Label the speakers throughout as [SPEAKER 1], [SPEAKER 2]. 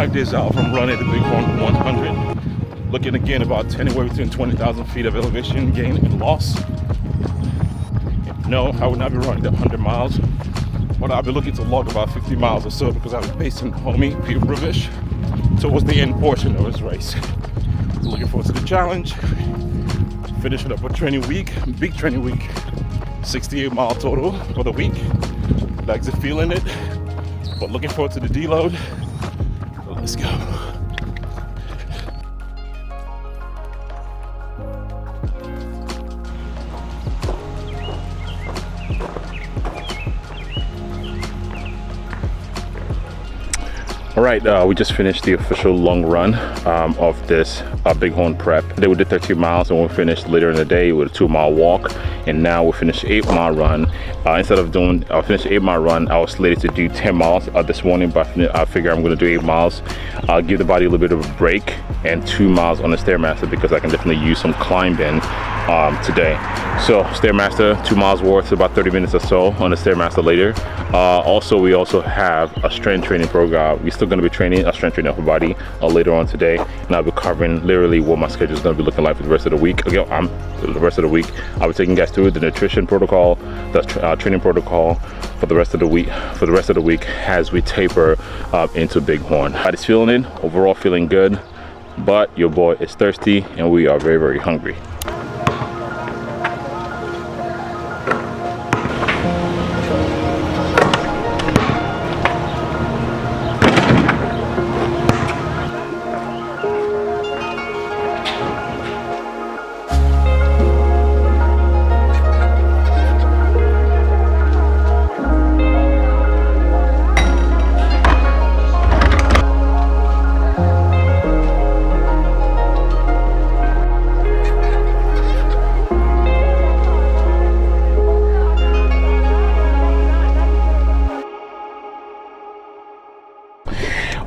[SPEAKER 1] 5 days out from running the Bighorn 100. Looking again about anywhere between 20,000 feet of elevation gain and loss. No, I would not be running the 100 miles, but I'll be looking to log about 50 miles or so because I'll be pacing homie Peter Bruvish towards the end portion of his race. Looking forward to the challenge. Finishing up a training week, big training week. 68 mile total for the week. Legs are feeling it, but looking forward to the deload. Let's go. All right, we just finished the official long run of this Bighorn prep. Today we did 13 miles and we finished later in the day with a 2-mile walk. And now we finished 8-mile run. Instead of doing, I finished 8-mile run, I was slated to do 10 miles this morning, but I figure I'm gonna do 8 miles. I'll give the body a little bit of a break and 2 miles on the Stairmaster because I can definitely use some climbing today. So Stairmaster, 2 miles worth, about 30 minutes or so on the Stairmaster later. Also, we also have a strength training program. We're still going to be training a strength training upper body later on today, and I'll be covering literally what my schedule is going to be looking like for the rest of the week. Again, the rest of the week, I'll be taking you guys through the nutrition protocol, the training protocol for the rest of the week. For the rest of the week, as we taper into Bighorn. Body's feeling it. Overall, feeling good. But your boy is thirsty, and we are very, very hungry.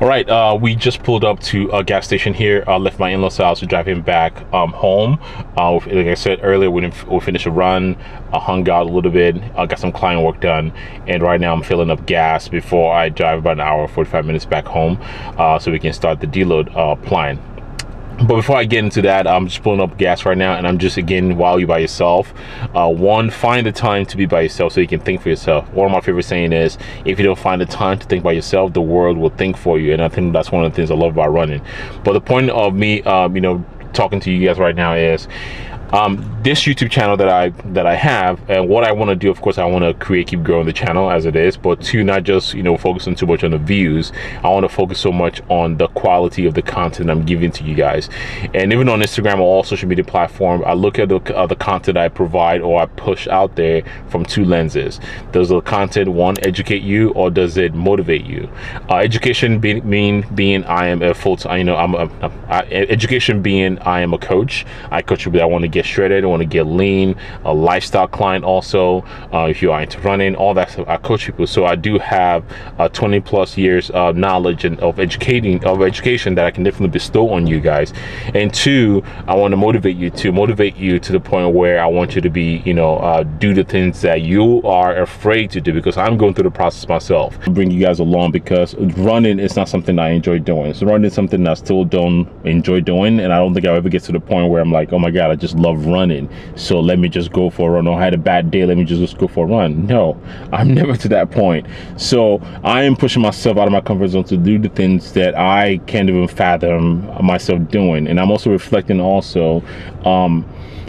[SPEAKER 1] All right, we just pulled up to a gas station here. I left my in-laws house to drive him back home. Like I said earlier, we finished a run, hung out a little bit, got some client work done, and right now I'm filling up gas before I drive about an hour and 45 minutes back home so we can start the deload plan. But before I get into that, I'm just pulling up gas right now, and I'm just, again, while you're by yourself, one, find the time to be by yourself so you can think for yourself. One of my favorite saying is, if you don't find the time to think by yourself, the world will think for you. And I think that's one of the things I love about running. But the point of me, talking to you guys right now is, this YouTube channel that I have, and what I want to do, of course, I want to keep growing the channel as it is, but to not just focusing too much on the views. I want to focus so much on the quality of the content I'm giving to you guys. And even on Instagram or all social media platforms, I look at the content I provide or I push out there from 2 lenses. Does the content, one, educate you, or does it motivate you? Education being I am a full-time, education being I am a coach. I coach people that want to get shredded, want to get lean, a lifestyle client also, if you are into running, all that stuff. I coach people, so I do have 20 plus years of knowledge and of education that I can definitely bestow on you guys. And 2, I want to motivate you to the point where I want you to be, do the things that you are afraid to do, because I'm going through the process myself. I bring you guys along because running is not something I enjoy doing. So running is something I still don't enjoy doing, and I don't think I'll ever get to the point where I'm like, oh my God, I just love running, so let me just go for a run, or I had a bad day, let me just go for a run. No, I'm never to that point. So I am pushing myself out of my comfort zone to do the things that I can't even fathom myself doing. And I'm also reflecting also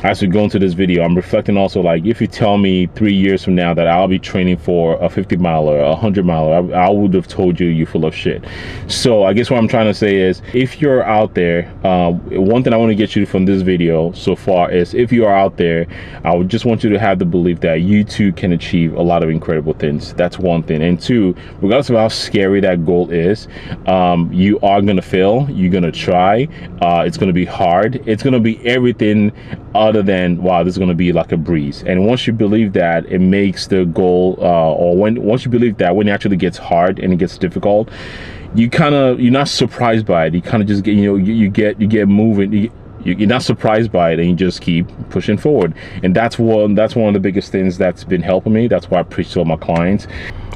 [SPEAKER 1] as we go into this video, I'm reflecting also, like, if you tell me 3 years from now that I'll be training for a 50 miler, a 100 miler, I would have told you you're full of shit. So I guess what I'm trying to say is, if you're out there, one thing I want to get you from this video so far is, if you are out there, I would just want you to have the belief that you too can achieve a lot of incredible things. That's one thing. And 2, regardless of how scary that goal is, you are going to fail. You're going to try. It's going to be hard. It's going to be everything other than, wow, this is going to be like a breeze. And once you believe that, it makes the goal, once you believe that, when it actually gets hard and it gets difficult, you're not surprised by it. You kind of just get, you get moving. You're not surprised by it, and you just keep pushing forward. And that's one of the biggest things that's been helping me. That's why I preach to all my clients.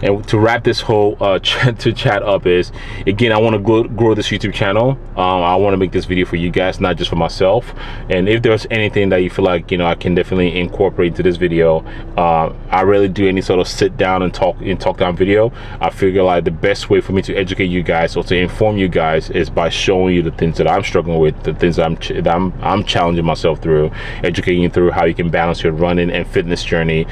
[SPEAKER 1] And to wrap this whole chat up is, again, I want to grow this YouTube channel. I want to make this video for you guys, not just for myself. And if there's anything that you feel like, you know, I can definitely incorporate into this video, I really do any sort of sit down and talk down video. I figure like the best way for me to educate you guys or to inform you guys is by showing you the things that I'm struggling with, the things that I'm challenging myself through, educating you through how you can balance your running and fitness journey,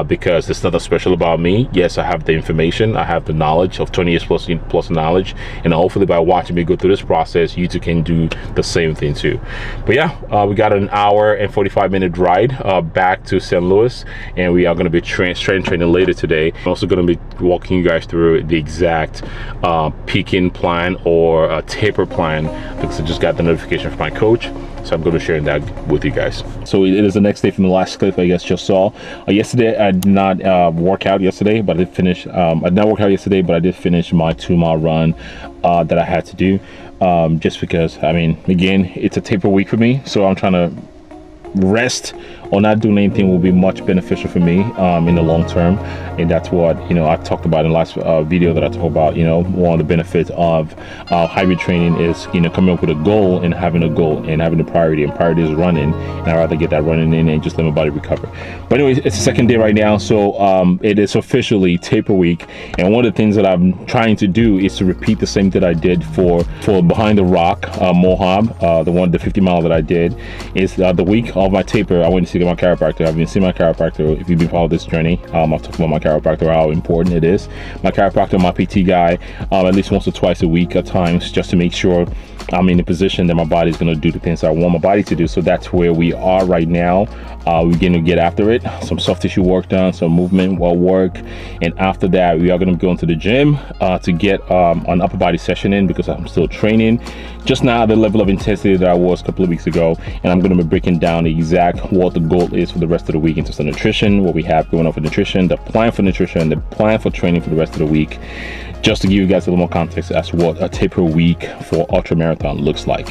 [SPEAKER 1] because there's nothing special about me. Yes, I have the information, I have the knowledge of 20 years plus knowledge, and hopefully by watching me go through this process, you too can do the same thing too. But yeah, we got an hour and 45-minute ride back to St. Louis, and we are going to be training later today. I'm also going to be walking you guys through the exact peaking plan or taper plan, because I just got the notification from my coach, so I'm going to share that with you guys. So it is the next day from the last clip I guess just saw. Yesterday I did not work out yesterday, but I did finish. I did not work out yesterday, but I did finish my 2-mile run that I had to do. Just because, I mean, again, it's a taper week for me, so I'm trying to rest or not doing anything will be much beneficial for me in the long term. And that's what, you know, I talked about in the last video that I talked about. You know, one of the benefits of hybrid training is, you know, coming up with a goal and having a goal and having a priority, and priority is running, and I'd rather get that running in and just let my body recover. But anyways, it's the second day right now, so it is officially taper week, and one of the things that I'm trying to do is to repeat the same that I did for Behind the Rock Mohab, the 50 mile that I did. Is the week of my taper, I went to see my chiropractor. I've been seeing my chiropractor. If you've been following this journey, I've talked about my chiropractor, how important it is. My chiropractor, my PT guy, at least once or twice a week at times, just to make sure I'm in a position that my body's going to do the things I want my body to do. So that's where we are right now. We're going to get after it. Some soft tissue work done, some movement work, and after that we are going to go into the gym to get an upper body session in, because I'm still training, just not at the level of intensity that I was a couple of weeks ago. And I'm going to be breaking down exact what the goal is for the rest of the week in terms of nutrition, what we have going on for nutrition, the plan for nutrition, the plan for training for the rest of the week, just to give you guys a little more context as to what a taper week for ultra marathon looks like.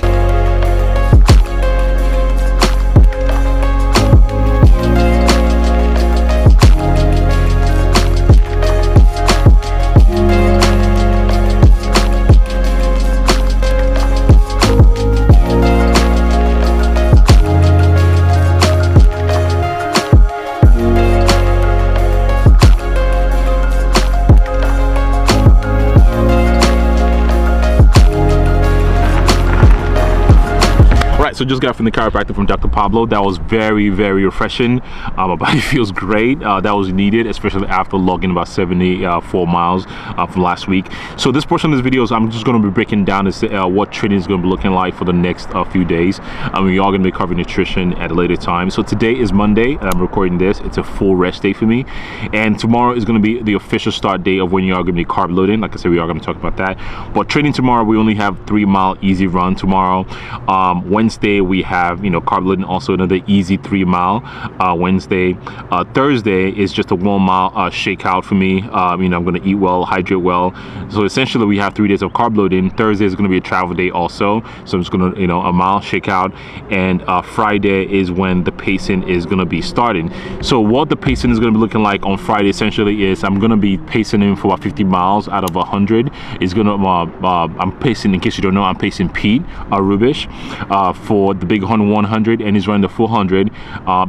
[SPEAKER 1] So just got from the chiropractor from Dr. Pablo. That was very, very refreshing. My body feels great. That was needed, especially after logging about 74 miles from last week. So this portion of this video is I'm just going to be breaking down what training is going to be looking like for the next few days. We are going to be covering nutrition at a later time. So today is Monday, and I'm recording this. It's a full rest day for me. And tomorrow is going to be the official start day of when you are going to be carb loading. Like I said, we are going to talk about that. But training tomorrow, we only have 3-mile easy run tomorrow. Wednesday, we have, you know, carb loading, also another easy 3-mile Wednesday. Thursday is just a 1-mile shakeout for me. You know, I'm going to eat well, hydrate well. So essentially we have 3 days of carb loading. Thursday is going to be a travel day also, so I'm just going to, you know, a mile shakeout. And Friday is when the pacing is going to be starting. So what the pacing is going to be looking like on Friday essentially is I'm going to be pacing in for about 50 miles out of 100. It's going to I'm pacing, in case you don't know, I'm pacing Pete Rubish for the big 100, and he's running the full 100.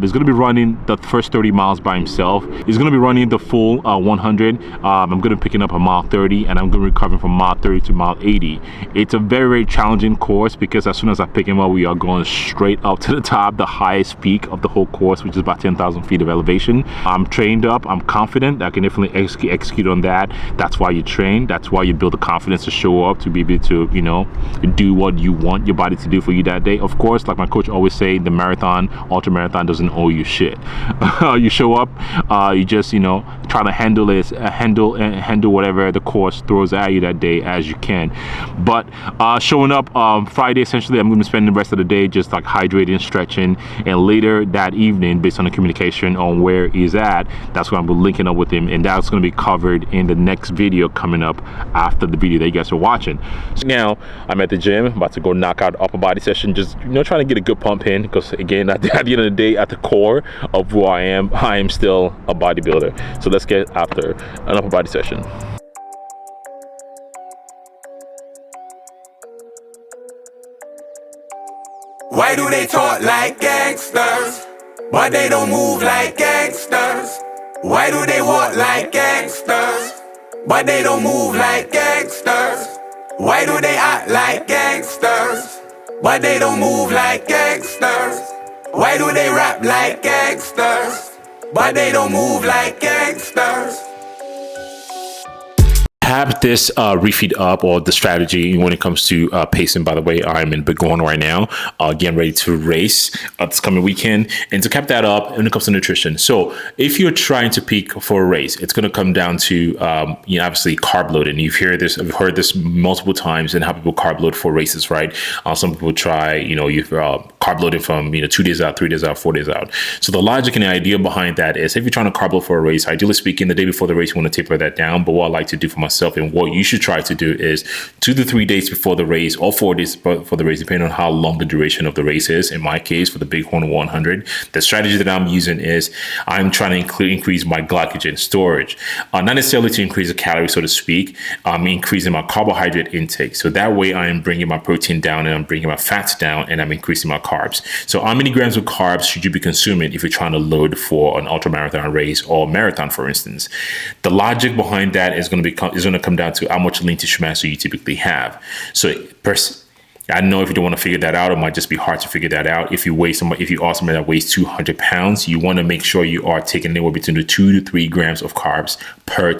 [SPEAKER 1] He's going to be running the first 30 miles by himself. He's going to be running the full 100. I'm going to be picking up a mile 30, and I'm going to be recovering from mile 30 to mile 80. It's a very, very challenging course, because as soon as I pick him up, we are going straight up to the top, the highest peak of the whole course, which is about 10,000 feet of elevation. I'm trained up. I'm confident. I can definitely execute on that. That's why you train. That's why you build the confidence to show up, to be able to, you know, do what you want your body to do for you that day. Of course, like my coach always say, the marathon, ultra marathon doesn't owe you shit. You show up, you just, you know, try to handle whatever the course throws at you that day as you can. But showing up Friday, essentially I'm going to spend the rest of the day just like hydrating, stretching, and later that evening, based on the communication on where he's at, that's when I'm linking up with him, and that's going to be covered in the next video coming up after the video that you guys are watching. So now I'm at the gym, about to go knock out upper body session. Just you're trying to get a good pump in, because again, at the end of the day, at the core of who I am still a bodybuilder. So let's get after an upper body session.
[SPEAKER 2] Why do they talk like gangsters, but they don't move like gangsters? Why do they walk like gangsters, but they don't move like gangsters? Why do they act like gangsters, but they don't move like gangsters? Why do they rap like gangsters, but they don't move like gangsters?
[SPEAKER 1] Have this refeed up, or the strategy when it comes to pacing. By the way, I'm in big one right now, getting ready to race this coming weekend, and to cap that up when it comes to nutrition. So if you're trying to peak for a race, it's going to come down to obviously carb loading. I've heard this multiple times, and how people carb load for races, right? Some people try, you've carb loading from 2 days out, 3 days out, 4 days out. So the logic and the idea behind that is, if you're trying to carb load for a race, ideally speaking, the day before the race, you want to taper that down. But what I like to do for myself, and what you should try to do, is 2 to 3 days before the race, or 4 days before the race, depending on how long the duration of the race is. In my case, for the Bighorn 100, the strategy that I'm using is I'm trying to increase my glycogen storage, not necessarily to increase the calories, so to speak. I'm increasing my carbohydrate intake, so that way I'm bringing my protein down, and I'm bringing my fats down, and I'm increasing my carbs. So how many grams of carbs should you be consuming if you're trying to load for an ultramarathon race or marathon, for instance? The logic behind that is going to come down to how much lean tissue mass you typically have. So I know if you don't want to figure that out, it might just be hard to figure that out. If you are somebody that weighs 200 pounds, you want to make sure you are taking anywhere between 2 to 3 grams of carbs per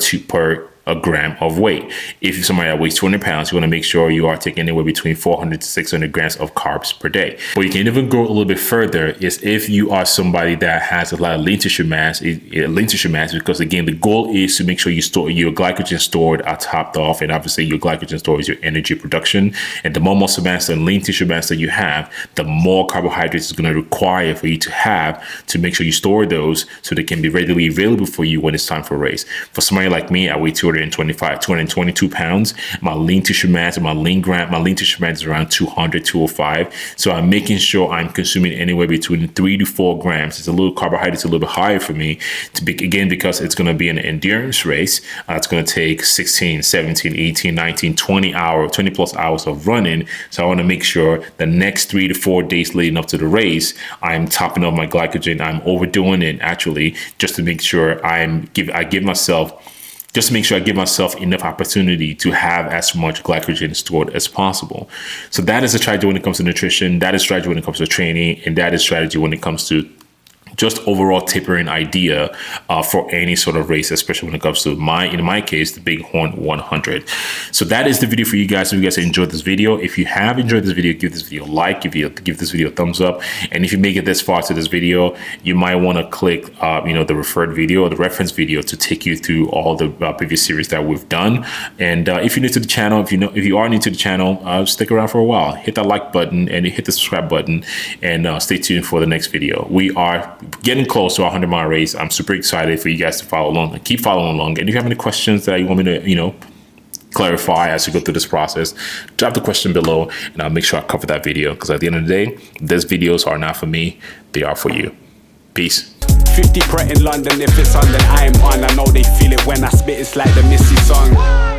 [SPEAKER 1] a gram of weight. If you're somebody that weighs 200 pounds, you want to make sure you are taking anywhere between 400 to 600 grams of carbs per day. But you can even go a little bit further, is if you are somebody that has a lot of lean tissue mass, because again, the goal is to make sure you store your glycogen stored are topped off, and obviously your glycogen store is your energy production. And the more muscle mass and lean tissue mass that you have, the more carbohydrates is going to require for you to have to make sure you store those so they can be readily available for you when it's time for a race. For somebody like me, I weigh 222 pounds. My lean tissue mass and my lean tissue mass is around 200, 205. So I'm making sure I'm consuming anywhere between 3 to 4 grams. It's a little carbohydrates a little bit higher for me again, because it's going to be an endurance race. It's going to take 16, 17, 18, 19, 20 plus hours of running. So I want to make sure the next 3 to 4 days leading up to the race, I'm topping up my glycogen. I'm overdoing it actually, just to make sure I give myself enough opportunity to have as much glycogen stored as possible. So that is a strategy when it comes to nutrition. That is strategy when it comes to training, and that is strategy when it comes to just overall tapering idea for any sort of race, especially when it comes to in my case, the Bighorn 100. So that is the video for you guys. If you guys enjoyed this video, if you have enjoyed this video, give this video a like, give this video a thumbs up. And if you make it this far to this video, you might want to click the referred video or the reference video to take you through all the previous series that we've done. And if you're new to the channel, if you are new to the channel, stick around for a while. Hit that like button and hit the subscribe button, and stay tuned for the next video. We are getting close to our 100-mile race. I'm super excited for you guys to follow along and keep following along. And if you have any questions that you want me to, clarify as you go through this process, drop the question below, and I'll make sure I cover that video, because at the end of the day, these videos are not for me, they are for you. Peace.
[SPEAKER 2] 50 Pret in London, if it's on then I'm on. I know they feel it when I spit, it's like the Missy song.